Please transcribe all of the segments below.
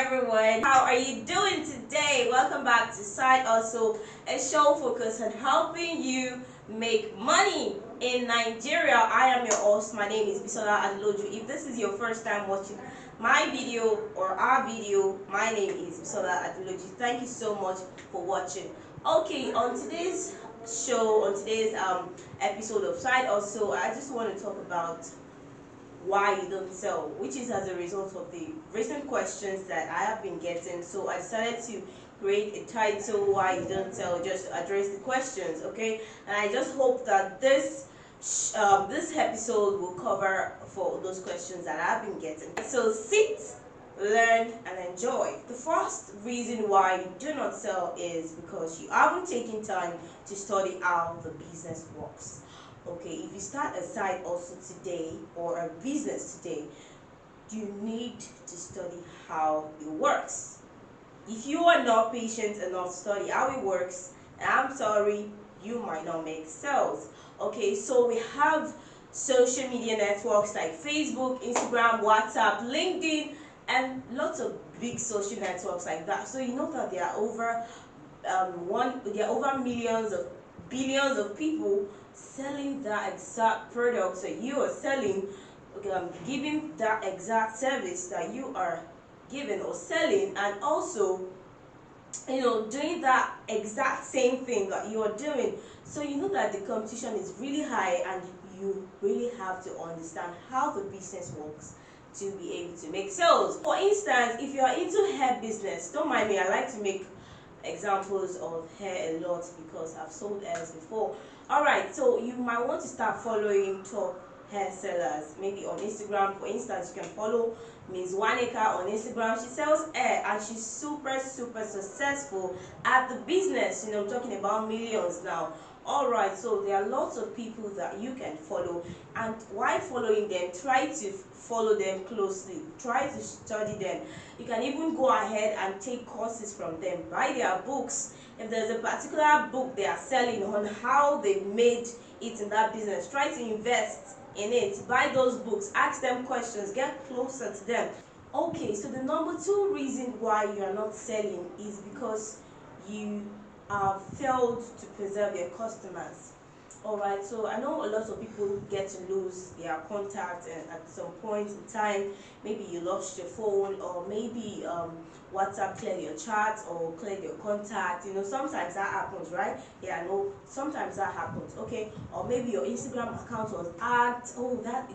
everyone, how are you doing today? Welcome back to Side Also, a show focused on helping you make money in Nigeria. I am your host. My name is Bisola Adeloju. If this is your first time watching my video or our video, my name is Bisola Adeloju. Thank you so much for watching. Okay, on today's show, on today's episode of Side Also, I just want to talk about why you don't sell, which is as a result of the recent questions that I have been getting. So I decided to create a title, why you don't sell, just to address the questions. Okay, and I just hope that this episode will cover for those questions that I've been getting. So sit, learn, and enjoy. The first reason why you do not sell is because you haven't taken time to study how the business works. Okay, if you start a side also today or a business today, you need to study how it works. If you are not patient enough to study how it works, I'm sorry, you might not make sales. Okay, so we have social media networks like Facebook, Instagram, WhatsApp, LinkedIn, and lots of big social networks like that. So you know that there are over millions of billions of people selling that exact product that you are selling, giving that exact service that you are giving or selling, and also doing that exact same thing that you are doing. So you know that the competition is really high, and you really have to understand how the business works to be able to make sales. For instance, if you are into hair business, don't mind me, I like to make examples of hair a lot because I've sold hairs before. Alright, so you might want to start following top hair sellers, maybe on Instagram. For instance, you can follow Ms. Waneka on Instagram. She sells hair and she's super successful at the business. I'm talking about millions now. Alright, so there are lots of people that you can follow, and while following them, try to follow them closely, try to study them. You can even go ahead and take courses from them, buy their books. If there's a particular book they are selling on how they made it in that business, try to invest in it, buy those books, ask them questions, get closer to them. Okay, so the number two reason why you are not selling is because you have failed to preserve your customers. Alright, so I know a lot of people get to lose their contact, and at some point in time, maybe you lost your phone, or maybe WhatsApp cleared your chat or cleared your contact. Sometimes that happens, right? Yeah, no, sometimes that happens. Okay, or maybe your Instagram account was hacked. Oh, that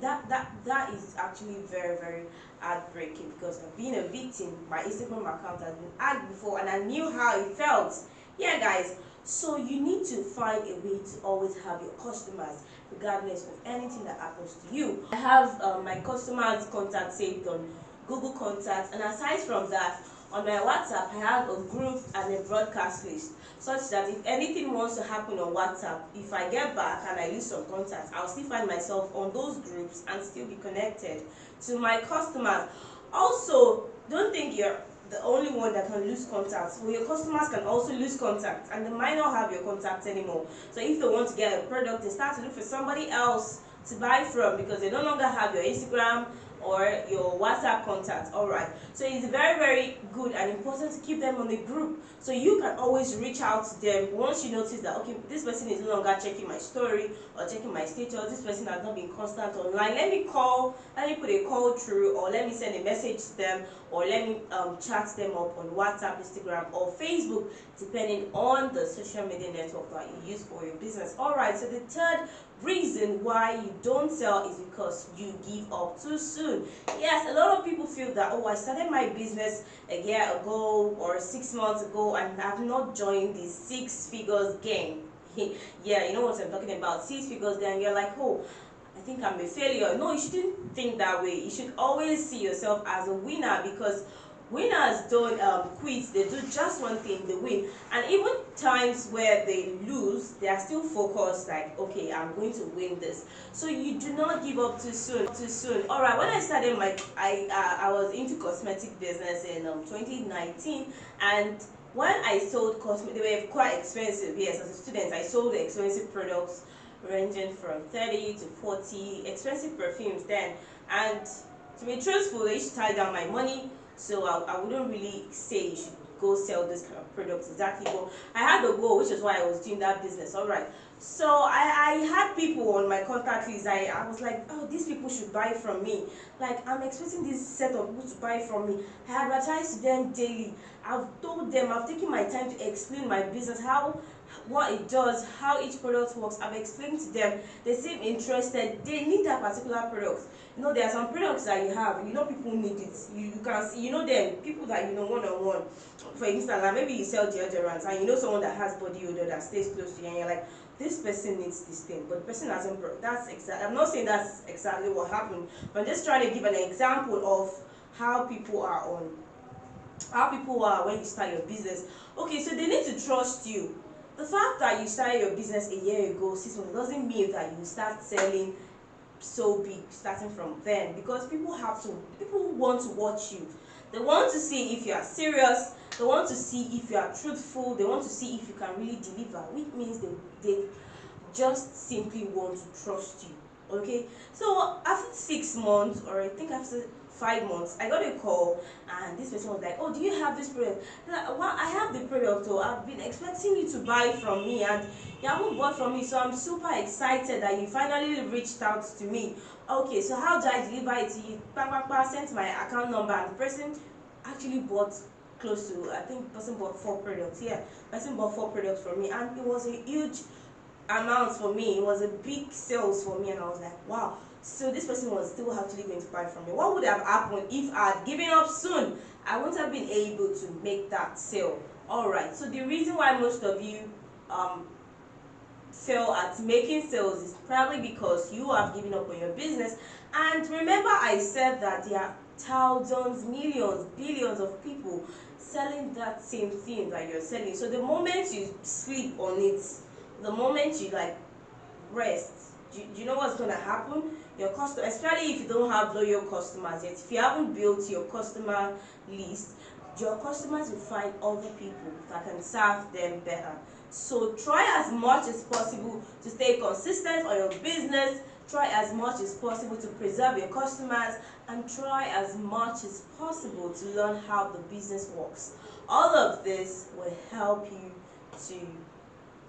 is actually very heartbreaking, because I've been a victim. My Instagram account has been hacked before, and I knew how it felt. Yeah, guys. So you need to find a way to always have your customers, regardless of anything that happens to you. I have my customers' contact saved on Google Contacts, and aside from that, on my WhatsApp, I have a group and a broadcast list, such that if anything wants to happen on WhatsApp, if I get back and I lose some contacts, I'll still find myself on those groups and still be connected to my customers. Also, don't think you're the only one that can lose contacts. Well, your customers can also lose contacts, and they might not have your contacts anymore. So if they want to get a product, they start to look for somebody else to buy from, because they no longer have your Instagram or your WhatsApp contacts. Alright, so it's very good and important to keep them on the group, so you can always reach out to them once you notice that, okay, this person is no longer checking my story or checking my status, this person has not been constant online. Let me put a call through, or let me send a message to them, or let me chat them up on WhatsApp, Instagram, or Facebook, depending on the social media network that you use for your business. Alright, so the third reason why you don't sell is because you give up too soon. Yes, a lot of people feel that, oh, I started my business a year ago or 6 months ago, and I've not joined the 6 figures game. Yeah, you know what I'm talking about, 6 figures game. You're like, oh, I think I'm a failure. No, you shouldn't think that way. You should always see yourself as a winner, because winners don't quit. They do just one thing, they win. And even times where they lose, they are still focused, like, okay, I'm going to win this. So you do not give up too soon. Alright, when I started I was into cosmetic business in 2019, and when I sold cosmetics, they were quite expensive. Yes, as a student, I sold expensive products ranging from 30 to 40, expensive perfumes then. And to be truthful, they used to tie down my money So I wouldn't really say you should go sell this kind of products exactly, but I had a goal, which is why I was doing that business. All right. So I had people on my contact list. I was like, oh, these people should buy from me. Like, I'm expecting this set of people to buy from me. I advertise to them daily. I've told them, I've taken my time to explain my business, how what it does, how each product works. I've explained to them. They seem interested. They need that particular product. There are some products that you have, people need it. You can see, them, people that one on one. For instance, like maybe you sell deodorants and you know someone that has body odor that stays close to you, and you're like, this person needs this thing, but the person hasn't. That's exact. I'm not saying that's exactly what happened, but I'm just trying to give an example of how people are on how people are when you start your business. Okay, so they need to trust you. The fact that you started your business a year ago, 6 months, doesn't mean that you start selling so big starting from then, because people want to watch you. They want to see if you are serious. They want to see if you are truthful. They want to see if you can really deliver, which means they just simply want to trust you. Okay, so after 6 months, or I think after 5 months, I got a call, and this person was like, oh, do you have this product? Well, I have the product, so I've been expecting you to buy from me, and you haven't bought from me, so I'm super excited that you finally reached out to me. Okay, so how do I deliver it to you? Bang, bang, bang, sent my account number, and the person actually bought close to, I think the person bought 4 products. Yeah, the person bought 4 products from me, and it was a huge amount for me. It was a big sales for me, and I was like, wow. So this person was still actually going to buy from me. What would have happened if I had given up soon? I wouldn't have been able to make that sale. All right. So the reason why most of you fail at making sales is probably because you have given up on your business. And remember, I said that there are thousands, millions, billions of people selling that same thing that you're selling. So the moment you sleep on it, the moment you like rest, do you know what's going to happen? Your customer, especially if you don't have loyal customers yet, if you haven't built your customer list, your customers will find other people that can serve them better. So try as much as possible to stay consistent on your business. Try as much as possible to preserve your customers, and try as much as possible to learn how the business works. All of this will help you to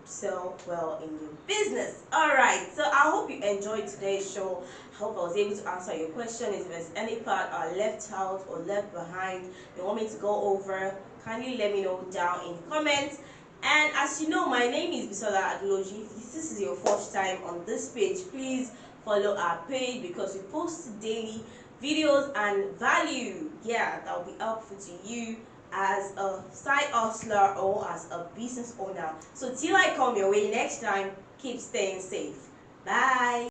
sell well in your business. All right, so I hope you enjoyed today's show. I hope I was able to answer your question. If there's any part left out or left behind you want me to go over, kindly let me know down in the comments. And as you know, my name is Bisola Adeloji. If this is your first time on this page, please follow our page, because we post daily videos and value, yeah, that will be helpful to you as a side hustler or as a business owner. So till I come your way next time, keep staying safe. Bye.